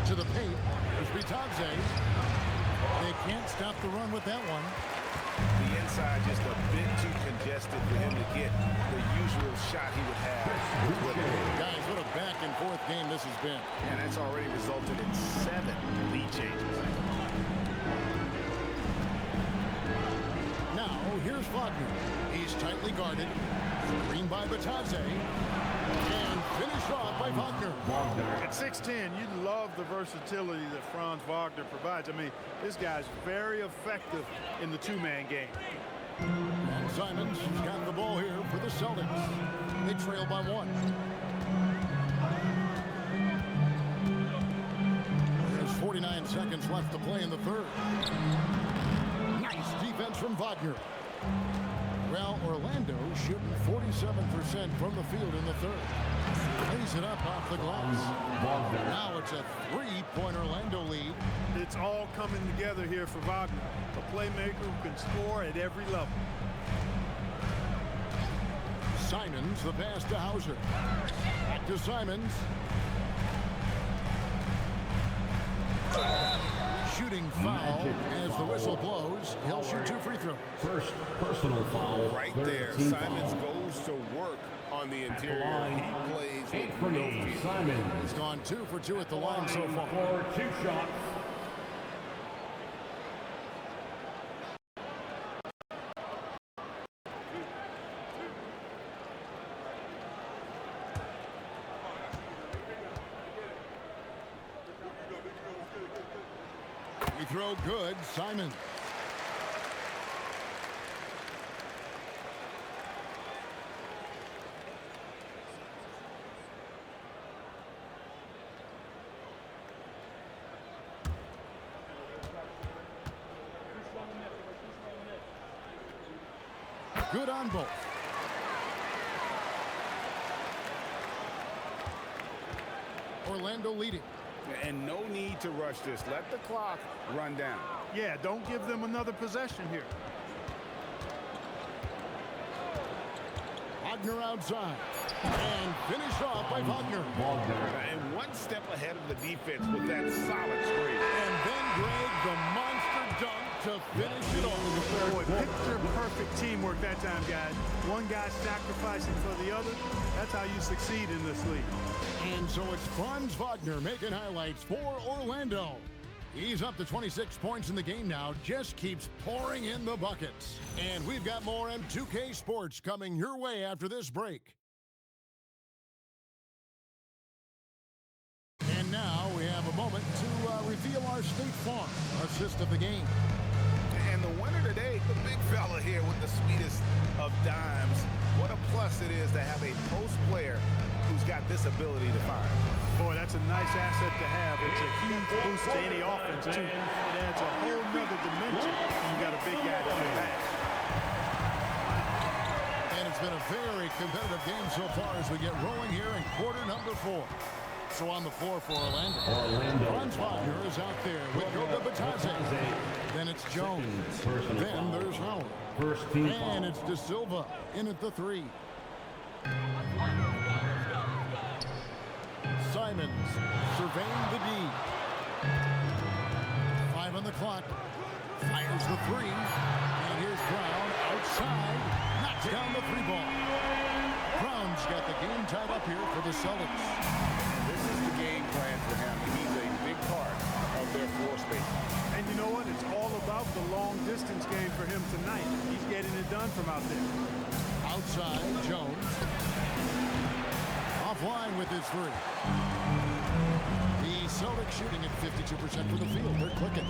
To the paint. There's Bitadze. They can't stop the run with that one. The inside just a bit too congested for him to get the usual shot he would have. Guys, what a back and forth game this has been. And that's already resulted in 7 lead changes. Now, here's Wagner. He's tightly guarded. Screened by Bitadze. And finished off by Wagner. At 6'10", you love the versatility that Franz Wagner provides. I mean, this guy's very effective in the two-man game. And Simons got the ball here for the Celtics. They trail by 1. There's 49 seconds seconds left to play in the third. Nice defense from Wagner. Well, Orlando shooting 47% from the field in the third. Lays it up off the glass. Now it's a 3-point Orlando lead. It's all coming together here for Wagner, a playmaker who can score at every level. Simons, the pass to Hauser. Back to Simons. Shooting foul as the whistle blows. He'll shoot 2 free throws. First personal foul. Right there, Simons goes to work on the interior. He plays with no fear. Simons. He's gone 2 for 2 at the line so far. For 2 shots. We throw good. Simons. Good on both. Orlando leading. And no need to rush this. Let the clock run down. Yeah, don't give them another possession here. Wagner outside. And finished off by Wagner. And one step ahead of the defense with that solid screen. And then Greg, the monster dunk to finish it off. Boy, picture-perfect teamwork that time, guys. One guy sacrificing for the other. That's how you succeed in this league. And so it's Franz Wagner making highlights for Orlando. He's up to 26 points in the game now. Just keeps pouring in the buckets. And we've got more M2K Sports coming your way after this break. And now we have a moment to reveal our State Farm assist of the game. And the winner today, the big fella here with the sweetest of dimes. What a plus it is to have a post player who's got this ability to fire. Boy, that's a nice asset to have. It's a huge boost to any offense, too. It adds a whole nother dimension when you got a big guy coming back. And it's been a very competitive game so far as we get rolling here in quarter number 4. So on the floor for Orlando. Franz Wagner is out there with Goga Batadze. Then it's Jones. Then there's Howard. And it's De Silva in at the 3. Simons surveying the D. 5 on the clock. Fires the 3. And here's Brown outside. Knocks down the 3 ball. Brown's got the game tied up here for the Celtics. This is the game plan for him. He's a big part of their floor space. And you know what? It's all about the long distance game for him tonight. He's getting it done from out there. Outside, Jones. Offline with his 3. The Celtics shooting at 52% from the field. They're clicking.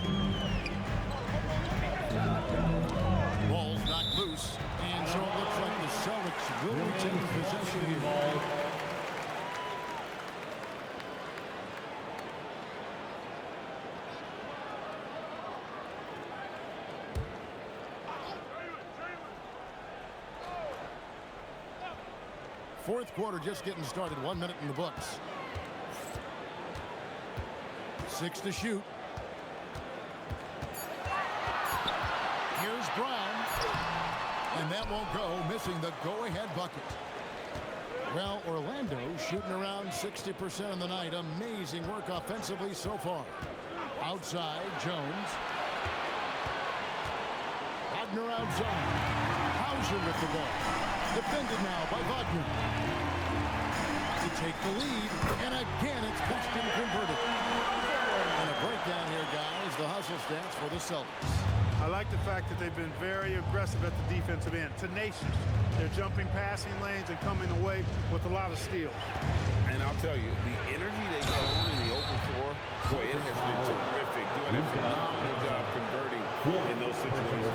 Ball's knocked loose. And so it looks like the Celtics will retain possession here. Fourth quarter just getting started. 1 minute in the books. 6 to shoot. Here's Brown. And that won't go, missing the go-ahead bucket. Well, Orlando shooting around 60% on the night. Amazing work offensively so far. Outside, Jones. Wagner outside. Hauser with the ball. Defended now by Wagner. To take the lead, and again it's pushed and converted. And a breakdown here, guys. The hustle stats for the Celtics. I like the fact that they've been very aggressive at the defensive end. Tenacious. They're jumping passing lanes and coming away with a lot of steals. And I'll tell you, the energy they show in the open floor, boy, it has been terrific. Doing a phenomenal job converting in those situations.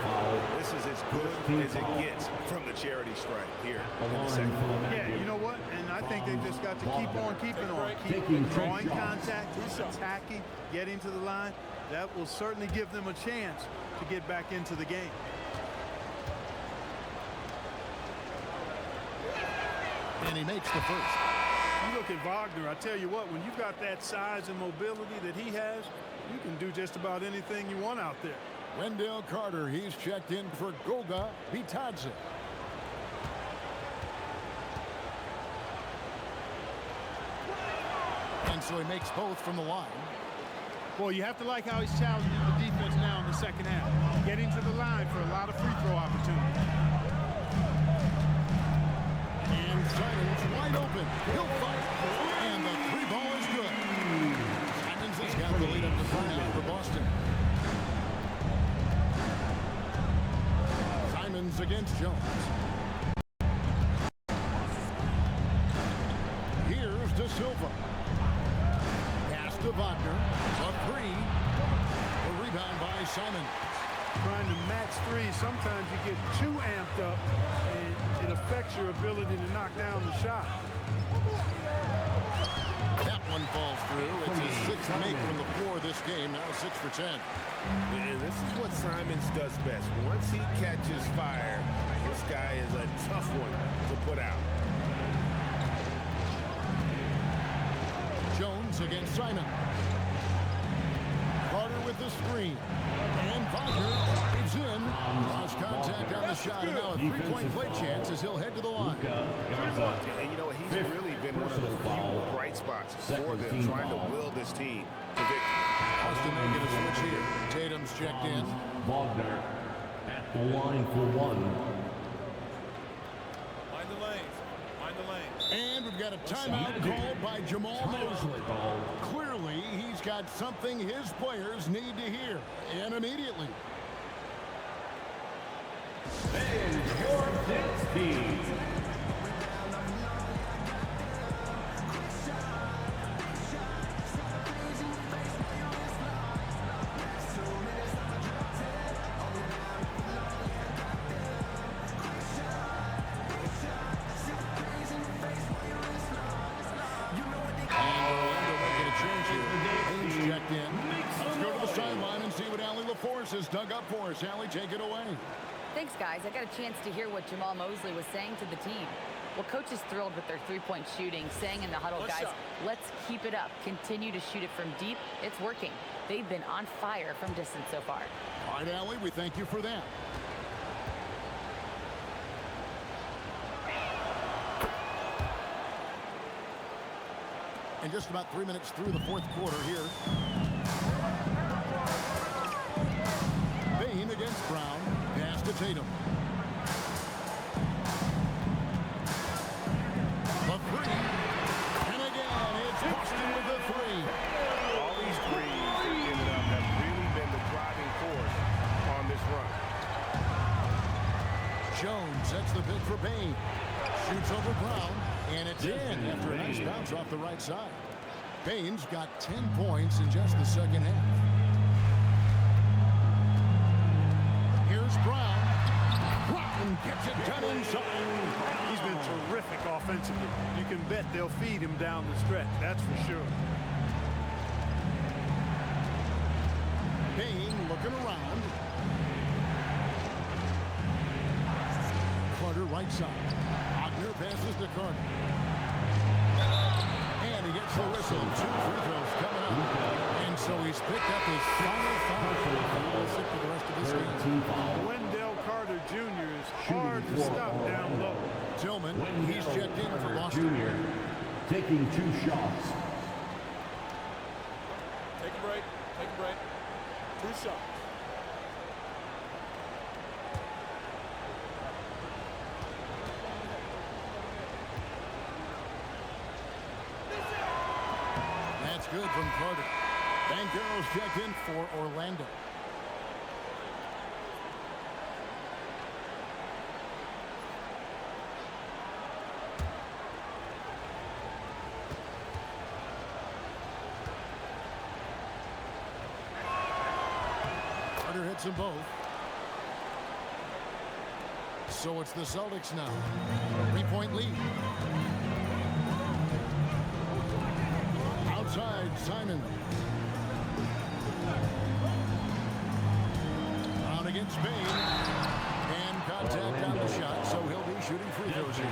This is as good as it gets from the charity stripe here in the second. Yeah, you know what? And I think they just got to keep on keeping on. Keep drawing contact, attacking, getting to the line. That will certainly give them a chance to get back into the game. And he makes the first. You look at Wagner, I tell you what, when you've got that size and mobility that he has, you can do just about anything you want out there. Wendell Carter, he's checked in for Goga Bitadze. And so he makes both from the line. Well, you have to like how he's challenging the defense now in the second half. Getting to the line for a lot of free throw opportunities. And Simon's wide open. He'll fight. And the three ball is good. Simons has got the lead up to 3 for Boston. Simons against Jones. Here's De Silva. Pass to Wagner. A three. A rebound by Simons. Trying to match three, sometimes you get too amped up and it affects your ability to knock down the shot. That one falls through. It's his sixth make from the floor this game, now 6 for 10. And this is what Simons does best. Once he catches fire, this guy is a tough one to put out. Jones against Simon. Carter with the screen. And Wagner is in. Lost contact on the shot. And now a three-point play chance as he'll head to the line. And you know, he's really been one of the few bright spots for them, trying to will this team to victory. Austin making a switch here. Tatum's checked in. Wagner at the line for one. Mind the lanes. Mind the lanes. And we've got a timeout called by Jamal Mosley. Clearly, he's got something his players need to hear. And immediately. And your next team. Has dug up for us. Allie, take it away. Thanks, guys. I got a chance to hear what Jamal Mosley was saying to the team. Well, coach is thrilled with their three-point shooting, saying in the huddle, guys, let's keep it up. Continue to shoot it from deep. It's working. They've been on fire from distance so far. All right, Allie, we thank you for that. And just about 3 minutes through the fourth quarter here. Bain against Brown. Pass to Tatum. The three. And again, it's Boston with the three. All these threes that ended up have really been the driving force on this run. Jones sets the pick for Bain. Shoots over Brown. And it's in after a nice bounce off the right side. Bain's got 10 points in just the second half. Here's Brown. Brown gets it done inside. He's been terrific offensively. You can bet they'll feed him down the stretch. That's for sure. Bain looking around. Carter right side. Wagner passes to Carter. And he gets the whistle. 2 free throws coming up. And so he's picked up his final foul. For the rest of this game. Wendell Carter Jr. is hard to stop down low. Tillman, he's checked in for Boston. Jr. taking 2 shots. Take a break. Take a break. 2 shots. That's good from Carter. Banchero's checked in for Orlando. Carter hits Hits them both. So it's the Celtics now. 3-point lead. Outside, Simon. Brown against Bain. And contact on the shot, so he'll be shooting free throws here.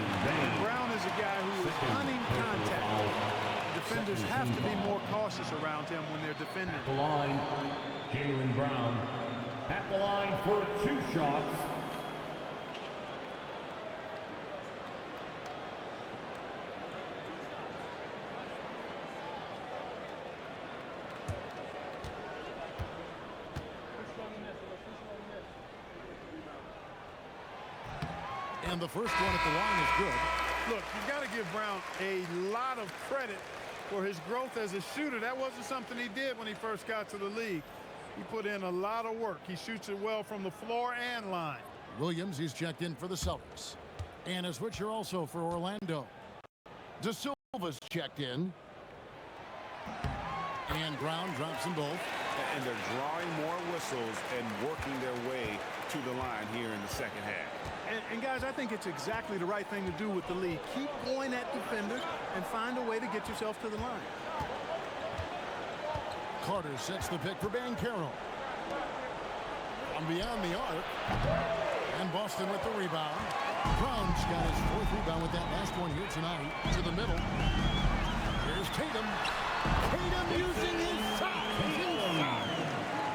Brown is a guy who is hunting contact. Defenders have to be more cautious around him when they're defending. At the line, Jaylen Brown. At the line for 2 shots. And the first one at the line is good. Look, you've got to give Brown a lot of credit for his growth as a shooter. That wasn't something he did when he first got to the league. He put in a lot of work. He shoots it well from the floor and line. Williams, he's checked in for the Celtics. And a switcher also for Orlando. De Silva's checked in. And Brown drops them both. And they're drawing more whistles and working their way to the line here in the second half. And guys, I think it's exactly the right thing to do with the lead. Keep going at defenders and find a way to get yourself to the line. Carter sets the pick for Banchero. From beyond the arc. And Boston with the rebound. Brown's got his 4th rebound with that last one here tonight. To the middle. Here's Tatum. Tatum using his size.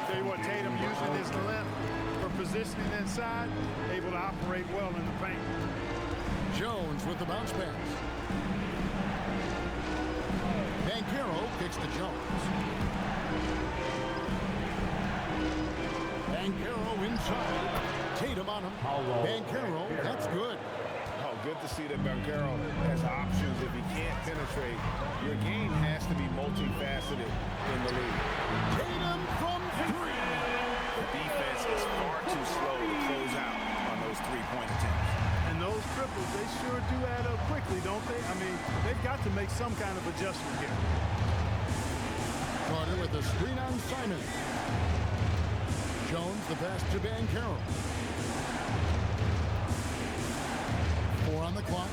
Tell you what, Tatum using his length for positioning inside, able to operate well in the paint. Jones with the bounce pass. Banchero kicks to Jones. Banchero inside. Tatum on him. Banchero, that's good. Oh, good to see that Banchero has options. If he can't penetrate, your game has to be multifaceted in the league. Tatum from 3. The defense is far too slow to close out on those 3-point attempts. And those triples, they sure do add up quickly, don't they? I mean, they've got to make some kind of adjustment here. Carter with the screen on Simon. Jones the pass to Banchero. 4 on the clock.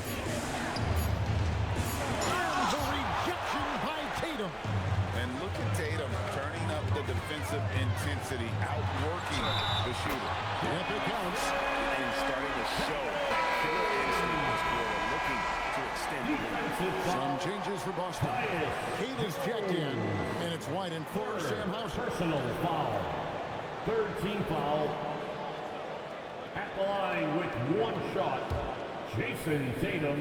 And the rejection by Tatum. And look at Tatum turning up the defensive intensity, outworking the shooter. Yep, it counts. And starting to show killer instinct this quarter, looking to extend the lead. Some changes for Boston. Kate is checked in, and it's White and 4, Sam Hauser. Personal foul. 3rd team foul. At the line with 1 shot, Jason Tatum.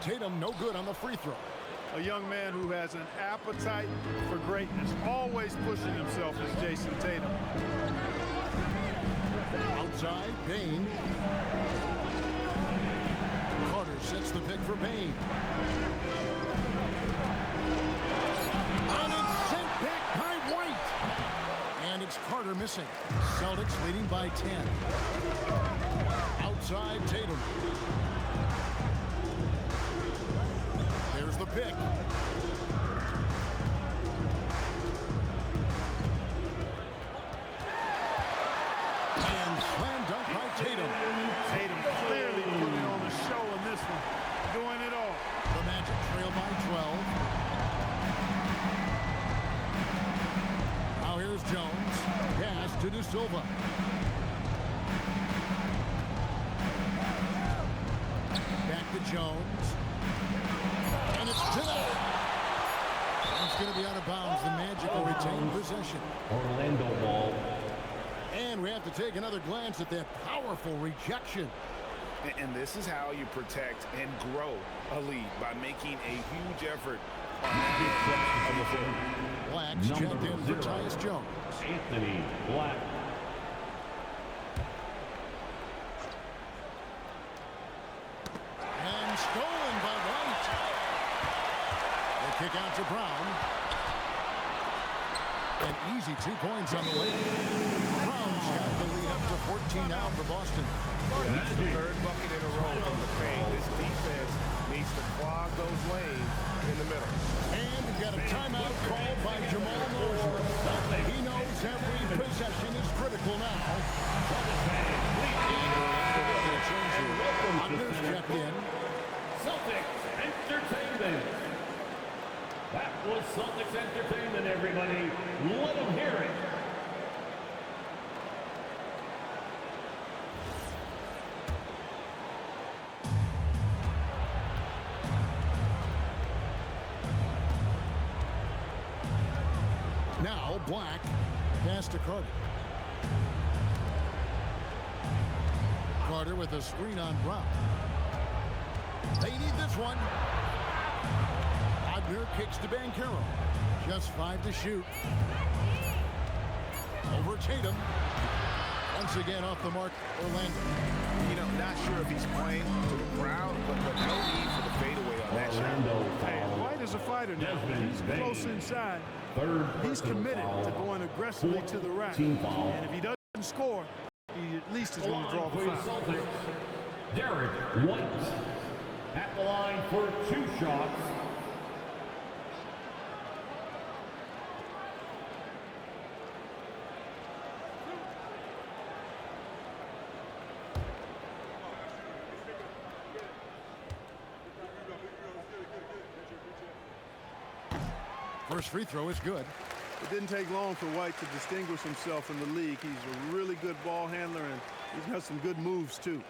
Tatum no good on the free throw. A young man who has an appetite for greatness, always pushing himself is Jason Tatum. Outside, Bain. Carter sets the pick for Bain. And it's sent back by White. And it's Carter missing. Celtics leading by 10. Outside, Tatum. There's the pick. And slam dunk by Tatum. Tatum clearly putting on the show in this one, doing it all. The Magic trail by 12. Now here's Jones. Pass to De Silva. Back to Jones. And it's Tatum. It's going to be out of bounds. The Magic will retain possession. Orlando ball. And we have to take another glance at that powerful rejection. And this is how you protect and grow a lead, by making a huge effort on that end of the floor. Black's checked in for Tyus Jones. Anthony Black. And stolen by White. They kick out to Brown. An easy 2 points on the way. Brown's got the lead up to 14 now for Boston. That's the 3rd bucket in a row from the paint. This defense Needs to clog those lanes in the middle. And we got a timeout called by Jamal Moser. He knows every possession is critical now. Wagner's checked in. Celtics Entertainment. That was Celtics Entertainment, everybody. Let them hear it. Now Black pass to Carter. Carter with a screen on Brown. They need this one. Wagner kicks to Banchero. Just 5 to shoot. Over Tatum. Once again off the mark, Orlando. You know, not sure if he's playing to the crowd, but no need for the fadeaway on that shot. Hey, White is a fighter now. He's close inside. He's committed to going aggressively to the rack. And if he doesn't score, he at least is going to draw the foul. Derek White at the line for 2 shots. First free throw is good. It didn't take long for White to distinguish himself in the league. He's a really good ball handler, and he's got some good moves, too.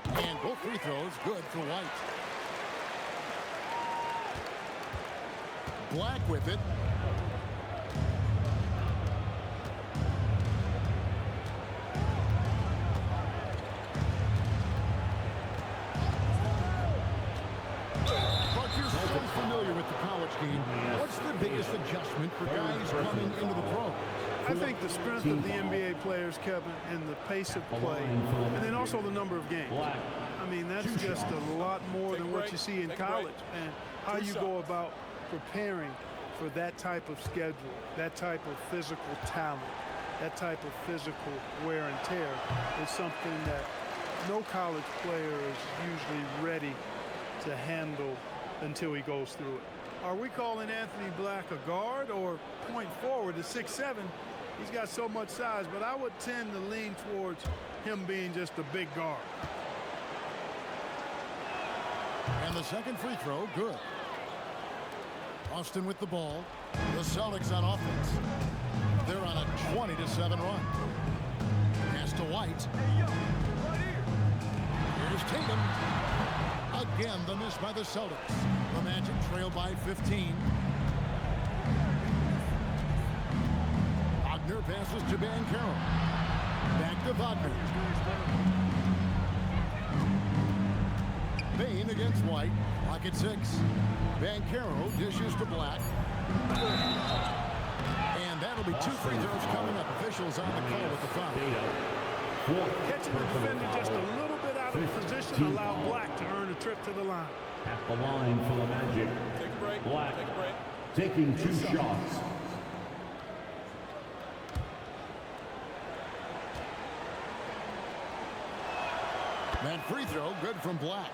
And both free throws good for White. Black with it. Familiar with the college game. What's the biggest adjustment for guys coming into the pros? I think the strength of the NBA players, Kevin, and the pace of play, and then also the number of games. I mean, that's just a lot more than what you see in college, and how you go about preparing for that type of schedule, that type of physical talent, that type of physical wear and tear is something that no college player is usually ready to handle until he goes through it. Are we calling Anthony Black a guard or point forward at 6'7"? He's got so much size, but I would tend to lean towards him being just a big guard. And the second free throw, good. Austin with the ball. The Celtics on offense. They're on a 20-7 run. Pass to White. Here's Tatum. Again, the miss by the Celtics. The Magic trail by 15. Wagner passes to Banchero. Back to Wagner. Bain against White. Lock at 6. Banchero dishes to Black. And that'll be 2 free throws coming up. Officials on the call with the foul. Catching the defender just a little bit out of position allowed Black to earn a trip to the line. At the line for the Magic. Take a break. Black Take a break. taking 2 shots. That free throw good from Black.